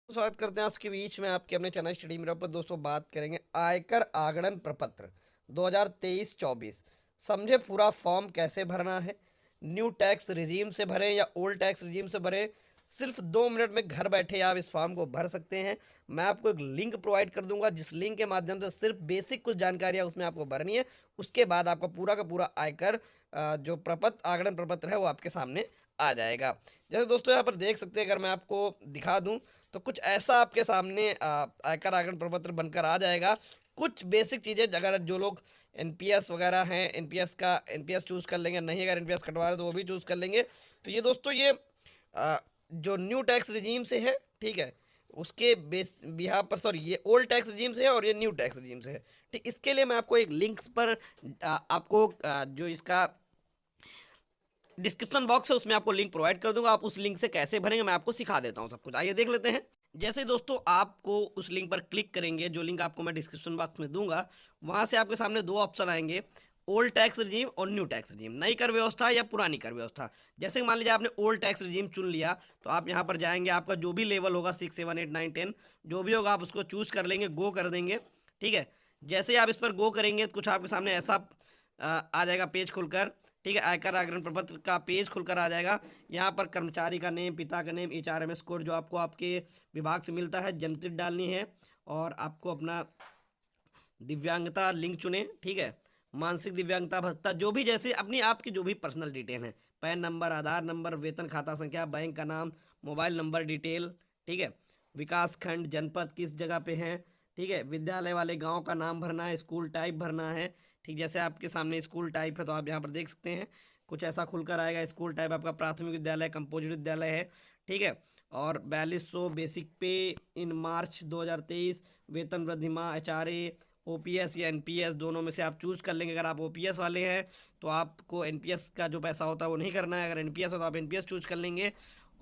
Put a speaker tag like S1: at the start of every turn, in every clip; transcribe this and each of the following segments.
S1: स्वागत करते हैं आज के बीच में आपके अपने चैनल स्टडी मिरर पर। दोस्तों बात करेंगे आयकर आगणन प्रपत्र 2023-24। समझे पूरा फॉर्म कैसे भरना है, न्यू टैक्स रिजीम से भरें या ओल्ड टैक्स रिजीम से भरें। सिर्फ 2 मिनट में घर बैठे आप इस फॉर्म को भर सकते हैं। मैं आपको एक लिंक प्रोवाइड कर दूंगा, जिस लिंक के माध्यम से सिर्फ बेसिक कुछ जानकारियां उसमें आपको भरनी है। उसके बाद आपका पूरा का पूरा आयकर जो प्रपत्र आगणन प्रपत्र है वो आपके सामने आ जाएगा। जैसे दोस्तों यहाँ पर देख सकते हैं, अगर मैं आपको दिखा दूं तो कुछ ऐसा आपके सामने आयकर आगमन प्रपत्र बनकर आ जाएगा। कुछ बेसिक चीज़ें अगर जो लोग एनपीएस वगैरह हैं, एनपीएस चूज़ कर लेंगे, नहीं अगर एनपीएस कटवा रहे तो वो भी चूज़ कर लेंगे। तो ये दोस्तों ये जो न्यू टैक्स रिजीम से है, ठीक है, उसके बेस बिहार पर, सॉरी, ये ओल्ड टैक्स रिजीम से है और ये न्यू टैक्स रिजीम से है। ठीक, इसके लिए मैं आपको एक लिंक्स पर आपको जो इसका डिस्क्रिप्शन बॉक्स है उसमें आपको लिंक प्रोवाइड कर दूंगा। आप उस लिंक से कैसे भरेंगे मैं आपको सिखा देता हूं सब कुछ। आइए देख लेते हैं। जैसे दोस्तों आपको उस लिंक पर क्लिक करेंगे, जो लिंक आपको मैं डिस्क्रिप्शन बॉक्स में दूंगा, वहां से आपके सामने दो ऑप्शन आएंगे, ओल्ड टैक्स रिजीम और न्यू टैक्स रिजीम, नई कर व्यवस्था या पुरानी कर व्यवस्था। जैसे मान लीजिए आपने ओल्ड टैक्स रिजीम चुन लिया तो आप यहाँ पर जाएंगे, आपका जो भी लेवल होगा 6, 7, 8, 9, 10 जो भी होगा आप उसको चूज कर लेंगे, गो कर देंगे। ठीक है, जैसे ही आप इस पर गो करेंगे तो कुछ आपके सामने ऐसा आ जाएगा पेज खुलकर। ठीक है, आयकर आगमन प्रपत्र का पेज खुलकर आ जाएगा। यहाँ पर कर्मचारी का नेम, पिता का नेम, एचआरएमएस कोड जो आपको आपके विभाग से मिलता है, जन्मतिथि डालनी है और आपको अपना दिव्यांगता लिंक चुने। ठीक है, मानसिक दिव्यांगता भत्ता, जो भी जैसे अपनी आपकी जो भी पर्सनल डिटेल है, पैन नंबर, आधार नंबर, वेतन खाता संख्या, बैंक का नाम, मोबाइल नंबर डिटेल। ठीक है, विकास खंड, जनपद किस जगह पे है। ठीक है, विद्यालय वाले गांव का नाम भरना है, स्कूल टाइप भरना है। ठीक, जैसे आपके सामने स्कूल टाइप है तो आप यहाँ पर देख सकते हैं कुछ ऐसा खुलकर आएगा। स्कूल टाइप आपका प्राथमिक विद्यालय, कंपोजिट विद्यालय है। ठीक है, और 4200 बेसिक पे इन मार्च 2023, वेतन वृद्धि माह, एचआरए, ओपीएस या एनपीएस दोनों में से आप चूज कर लेंगे। अगर आप ओपीएस वाले हैं तो आपको एनपीएस का जो पैसा होता है वो नहीं करना है, अगर एनपीएस है तो आप एनपीएस चूज कर लेंगे।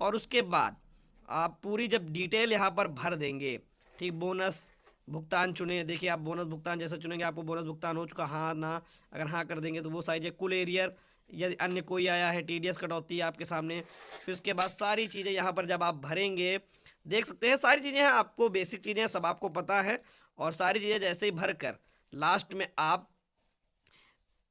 S1: और उसके बाद आप पूरी जब डिटेल यहाँ पर भर देंगे, ठीक, बोनस भुगतान चुने। देखिए, आप बोनस भुगतान जैसे चुनेंगे आपको बोनस भुगतान हो चुका, हाँ ना, अगर हाँ कर देंगे तो वो साइज है। कुल एरियर, यदि अन्य कोई आया है, टीडीएस कटौती आपके सामने। फिर उसके बाद सारी चीज़ें यहाँ पर जब आप भरेंगे, देख सकते हैं सारी चीज़ें हैं, आपको बेसिक चीज़ें सब आपको पता है। और सारी चीज़ें जैसे ही भर कर लास्ट में आप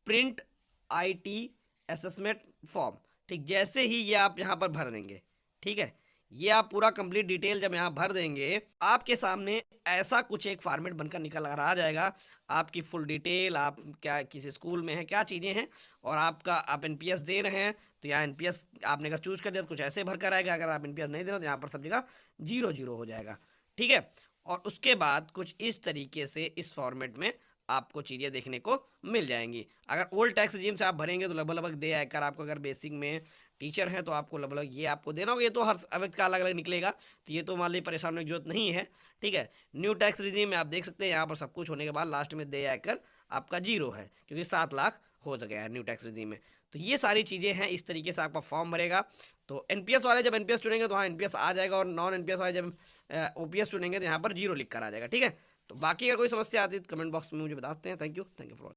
S1: प्रिंट आईटी असेसमेंट फॉर्म, ठीक, जैसे ही ये आप यहाँ पर भर देंगे, ठीक है, ये आप पूरा कंप्लीट डिटेल जब यहाँ भर देंगे, आपके सामने ऐसा कुछ एक फॉर्मेट बनकर निकल कर आ जाएगा। आपकी फुल डिटेल, आप क्या किस स्कूल में है, क्या चीज़ें हैं, और आपका आप एनपीएस दे रहे हैं तो यहाँ एनपीएस आपने अगर चूज कर दिया तो कुछ ऐसे भर कर आएगा। अगर आप एनपीएस नहीं दे रहे तो यहाँ पर सब जगह 0 0 हो जाएगा। ठीक है, और उसके बाद कुछ इस तरीके से इस फॉर्मेट में आपको चीज़ें देखने को मिल जाएंगी। अगर ओल्ड टैक्स रिजीम से आप भरेंगे तो लगभग दे आकर आपको, अगर बेसिक में टीचर है तो आपको लगभग ये आपको देना होगा। ये तो हर व्यक्ति का अलग अलग निकलेगा, तो ये तो मान लीजिए परेशान होने की जरूरत नहीं है। ठीक है, न्यू टैक्स रिजीम में आप देख सकते हैं यहाँ पर सब कुछ होने के बाद लास्ट में दे आकर आपका 0 है, क्योंकि 7 लाख हो गया है न्यू टैक्स रिजीम में। तो ये सारी चीज़ें हैं, इस तरीके से आपका फॉर्म भरेगा। तो एनपीएस वाले जब एनपीएस चुनेंगे तो हाँ एनपीएस आ जाएगा, और नॉन एनपीएस वाले जब ओपीएस चुनेंगे तो यहाँ पर 0 लिख कर आ जाएगा। ठीक है, तो बाकी अगर कोई समस्या आती है तो कमेंट बॉक्स में मुझे बताते हैं। Thank you for